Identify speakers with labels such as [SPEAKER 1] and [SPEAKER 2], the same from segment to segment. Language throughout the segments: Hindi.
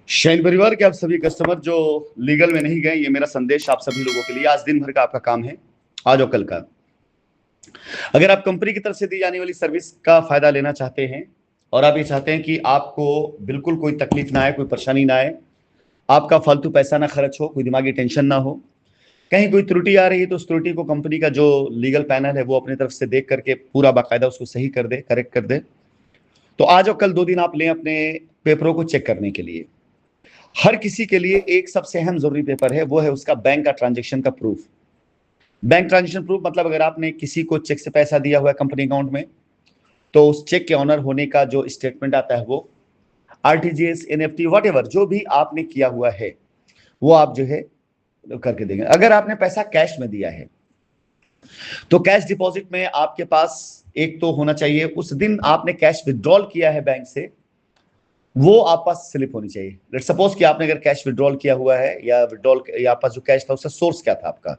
[SPEAKER 1] शैन परिवार के आप सभी कस्टमर जो लीगल में नहीं गए, ये मेरा संदेश आप सभी लोगों के लिए। आज दिन भर का आपका काम है, आज और कल का। अगर आप कंपनी की तरफ से दी जाने वाली सर्विस का फायदा लेना चाहते हैं और आप ये चाहते हैं कि आपको बिल्कुल कोई तकलीफ ना आए, कोई परेशानी ना आए, आपका फालतू पैसा ना खर्च हो, कोई दिमागी टेंशन ना हो, कहीं कोई त्रुटि आ रही है तो उस त्रुटि को कंपनी का जो लीगल पैनल है वो अपनी तरफ से देख करके पूरा बाकायदा उसको सही कर दे, करेक्ट कर दे, तो आज और कल 2 दिन आप लें अपने पेपरों को चेक करने के लिए। हर किसी के लिए एक सबसे अहम जरूरी पेपर है, वो है उसका बैंक का ट्रांजेक्शन का प्रूफ। बैंक ट्रांजेक्शन प्रूफ मतलब अगर आपने किसी को चेक से पैसा दिया हुआ है कंपनी अकाउंट में, तो उस चेक के ऑनर होने का जो स्टेटमेंट आता है वो आरटीजीएस, एनएफटी, वॉटेवर जो भी आपने किया हुआ है वो आप जो है करके देंगे। अगर आपने पैसा कैश में दिया है तो कैश डिपॉजिट में आपके पास एक तो होना चाहिए, उस दिन आपने कैश विड्रॉल किया है बैंक से, वो आप पास स्लिप होनी चाहिए। लेट सपोज कि आपने अगर कैश विड्रॉल किया हुआ है या विड्रॉल या आप पास जो कैश था उसका सोर्स क्या था आपका,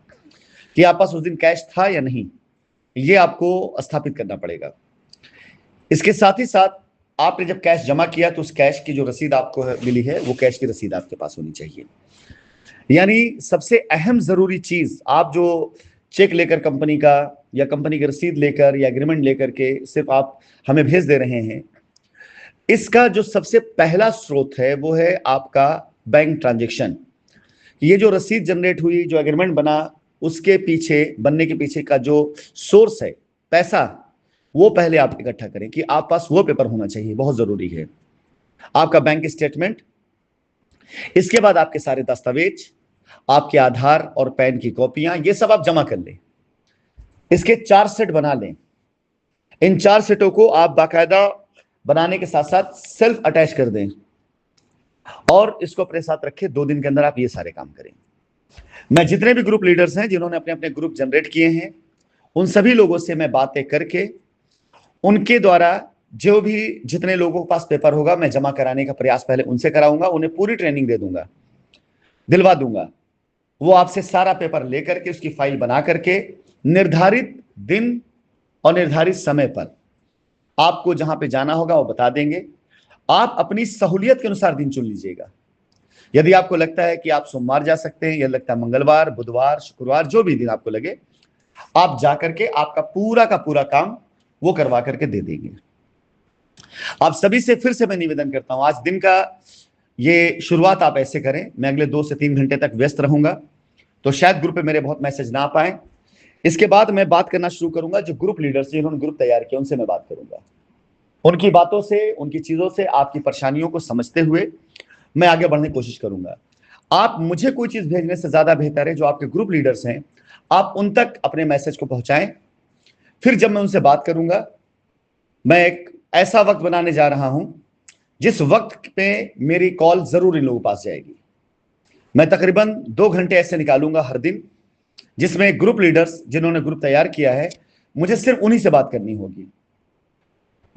[SPEAKER 1] कि आप पास उस दिन कैश था या नहीं, ये आपको स्थापित करना पड़ेगा। इसके साथ ही साथ आपने जब कैश जमा किया तो उस कैश की जो रसीद आपको मिली है वो कैश की रसीद आपके पास होनी चाहिए। यानी सबसे अहम जरूरी चीज, आप जो चेक लेकर कंपनी का या कंपनी की रसीद लेकर या एग्रीमेंट लेकर के सिर्फ आप हमें भेज दे रहे हैं, इसका जो सबसे पहला स्रोत है वो है आपका बैंक ट्रांजैक्शन। ये जो रसीद जनरेट हुई, जो एग्रीमेंट बना, उसके पीछे बनने के पीछे का जो सोर्स है पैसा, वो पहले आप इकट्ठा करें कि आप पास वो पेपर होना चाहिए, बहुत जरूरी है। आपका बैंक स्टेटमेंट, इसके बाद आपके सारे दस्तावेज, आपके आधार और पैन की कॉपियां, ये सब आप जमा कर लें। इसके 4 सेट बना लें। इन 4 सेटों को आप बाकायदा बनाने के साथ साथ सेल्फ अटैच कर दें और इसको अपने साथ रखें। 2 दिन के अंदर आप ये सारे काम करें। मैं जितने भी ग्रुप लीडर्स हैं जिन्होंने अपने अपने ग्रुप जनरेट किए हैं, उन सभी लोगों से मैं बातें करके उनके द्वारा जो भी जितने लोगों के पास पेपर होगा मैं जमा कराने का प्रयास पहले उनसे कराऊंगा, उन्हें पूरी ट्रेनिंग दे दूंगा, दिलवा दूंगा। वो आपसे सारा पेपर लेकर के उसकी फाइल बना करके निर्धारित दिन और निर्धारित समय पर आपको जहां पे जाना होगा वो बता देंगे। आप अपनी सहूलियत के अनुसार दिन चुन लीजिएगा। यदि आपको लगता है कि आप सोमवार जा सकते हैं, या लगता है मंगलवार, बुधवार, शुक्रवार, जो भी दिन आपको लगे, आप जाकर के आपका पूरा का पूरा काम वो करवा करके दे देंगे। आप सभी से फिर से मैं निवेदन करता हूं, आज दिन का ये शुरुआत आप ऐसे करें। मैं अगले 2 से 3 घंटे तक व्यस्त रहूंगा, तो शायद ग्रुप पे मेरे बहुत मैसेज ना आ पाए। इसके बाद मैं बात करना शुरू करूंगा जो ग्रुप लीडर्स जिन्होंने ग्रुप तैयार किया, उनसे मैं बात करूंगा। उनकी बातों से, उनकी चीजों से, आपकी परेशानियों को समझते हुए मैं आगे बढ़ने की कोशिश करूंगा। आप मुझे कोई चीज भेजने से ज्यादा बेहतर है जो आपके ग्रुप लीडर्स हैं, आप उन तक अपने मैसेज को पहुंचाएं। फिर जब मैं उनसे बात करूंगा, मैं एक ऐसा वक्त बनाने जा रहा हूं जिस वक्त पे मेरी कॉल जरूर इन लोगों के पास जाएगी। मैं तकरीबन 2 घंटे ऐसे निकालूंगा हर दिन, जिसमें ग्रुप लीडर्स जिन्होंने ग्रुप तैयार किया है, मुझे सिर्फ उन्हीं से बात करनी होगी।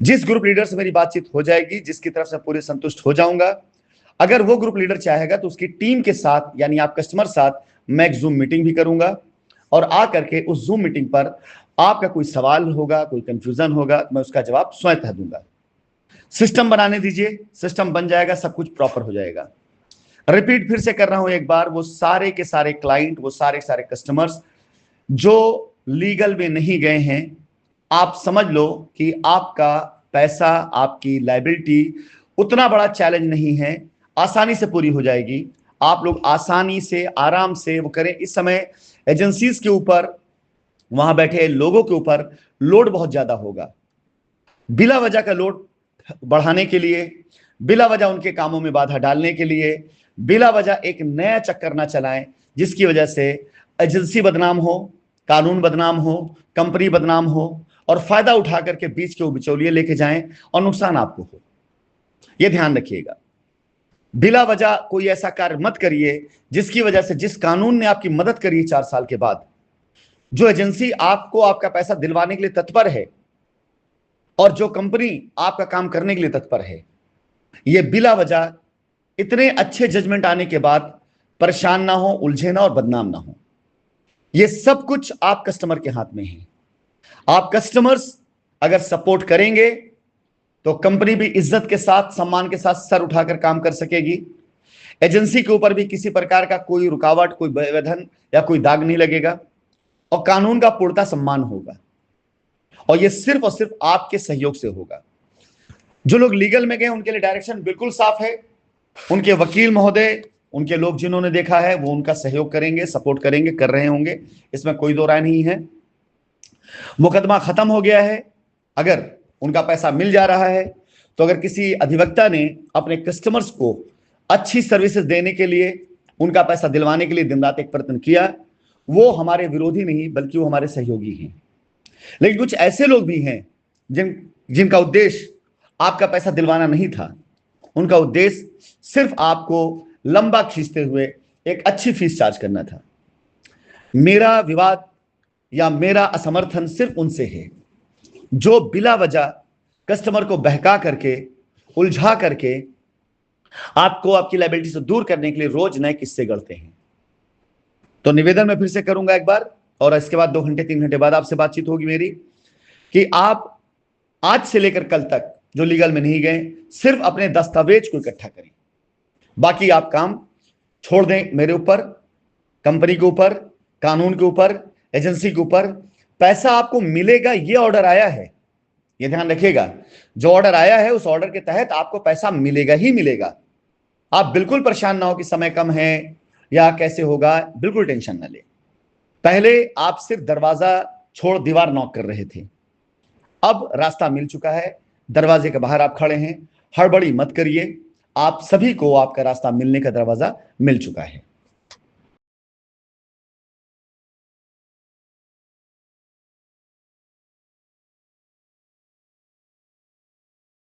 [SPEAKER 1] जिस ग्रुप लीडर से मेरी बातचीत हो जाएगी, जिसकी तरफ से पूरे संतुष्ट हो जाऊंगा, अगर वो ग्रुप लीडर चाहेगा तो उसकी टीम के साथ, यानी आप कस्टमर साथ, मैं एक जूम मीटिंग भी करूंगा। और आकर के उस जूम मीटिंग पर आपका कोई सवाल होगा, कोई कंफ्यूजन होगा, मैं उसका जवाब स्वतः दूंगा। सिस्टम बनाने दीजिए, सिस्टम बन जाएगा, सब कुछ प्रॉपर हो जाएगा। रिपीट फिर से कर रहा हूं एक बार, वो सारे के सारे क्लाइंट, वो सारे के सारे कस्टमर्स जो लीगल में नहीं गए हैं, आप समझ लो कि आपका पैसा, आपकी लायबिलिटी उतना बड़ा चैलेंज नहीं है, आसानी से पूरी हो जाएगी। आप लोग आसानी से, आराम से वो करें। इस समय एजेंसीज के ऊपर, वहां बैठे लोगों के ऊपर लोड बहुत ज्यादा होगा। बिला वजह का लोड बढ़ाने के लिए, बिला वजह उनके कामों में बाधा डालने के लिए, बिला वजह एक नया चक्कर ना चलाएं जिसकी वजह से एजेंसी बदनाम हो, कानून बदनाम हो, कंपनी बदनाम हो, और फायदा उठा करके बीच के वो बिचौलिए लेके जाएं और नुकसान आपको हो। यह ध्यान रखिएगा। बिला वजह कोई ऐसा कार्य मत करिए जिसकी वजह से, जिस कानून ने आपकी मदद करी 4 साल के बाद, जो एजेंसी आपको आपका पैसा दिलवाने के लिए तत्पर है और जो कंपनी आपका काम करने के लिए तत्पर है, ये बिला वजह इतने अच्छे जजमेंट आने के बाद परेशान ना हो, उलझे ना और बदनाम ना हो। ये सब कुछ आप कस्टमर के हाथ में है। आप कस्टमर्स अगर सपोर्ट करेंगे तो कंपनी भी इज्जत के साथ, सम्मान के साथ सर उठाकर काम कर सकेगी। एजेंसी के ऊपर भी किसी प्रकार का कोई रुकावट, कोई व्यवधान या कोई दाग नहीं लगेगा और कानून का पूर्णतः सम्मान होगा। और ये सिर्फ और सिर्फ आपके सहयोग से होगा। जो लोग लीगल में गए उनके लिए डायरेक्शन बिल्कुल साफ है। उनके वकील महोदय, उनके लोग जिन्होंने देखा है वो उनका सहयोग करेंगे, सपोर्ट करेंगे, कर रहे होंगे, इसमें कोई दो राय नहीं है। मुकदमा खत्म हो गया है। अगर उनका पैसा मिल जा रहा है तो अगर किसी अधिवक्ता ने अपने कस्टमर्स को अच्छी सर्विसेज देने के लिए, उनका पैसा दिलवाने के लिए दिन रात एक प्रयत्न किया, वो हमारे विरोधी नहीं बल्कि वो हमारे सहयोगी हैं। लेकिन कुछ ऐसे लोग भी हैं जिनका उद्देश्य आपका पैसा दिलवाना नहीं था। उनका उद्देश्य सिर्फ आपको लंबा खींचते हुए एक अच्छी फीस चार्ज करना था। मेरा विवाद या मेरा असमर्थन सिर्फ उनसे है जो बिला वजह कस्टमर को बहका करके, उलझा करके आपको आपकी लायबिलिटी से दूर करने के लिए रोज नए किस्से गढ़ते हैं। तो निवेदन मैं फिर से करूंगा एक बार, और इसके बाद 2 घंटे 3 घंटे बाद आपसे बातचीत होगी मेरी, कि आप आज से लेकर कल तक जो लीगल में नहीं गए सिर्फ अपने दस्तावेज को इकट्ठा करें। बाकी आप काम छोड़ दें मेरे ऊपर, कंपनी के ऊपर, कानून के ऊपर, एजेंसी के ऊपर। पैसा आपको मिलेगा, ये ऑर्डर आया है, ये ध्यान रखिएगा। जो ऑर्डर आया है उस ऑर्डर के तहत आपको पैसा मिलेगा ही मिलेगा। आप बिल्कुल परेशान ना हो कि समय कम है या कैसे होगा, बिल्कुल टेंशन ना ले। पहले आप सिर्फ दरवाजा छोड़ दीवार नॉक कर रहे थे, अब रास्ता मिल चुका है, दरवाजे के बाहर आप खड़े हैं। हड़बड़ी मत करिए, आप सभी को आपका रास्ता मिलने का दरवाजा मिल चुका है।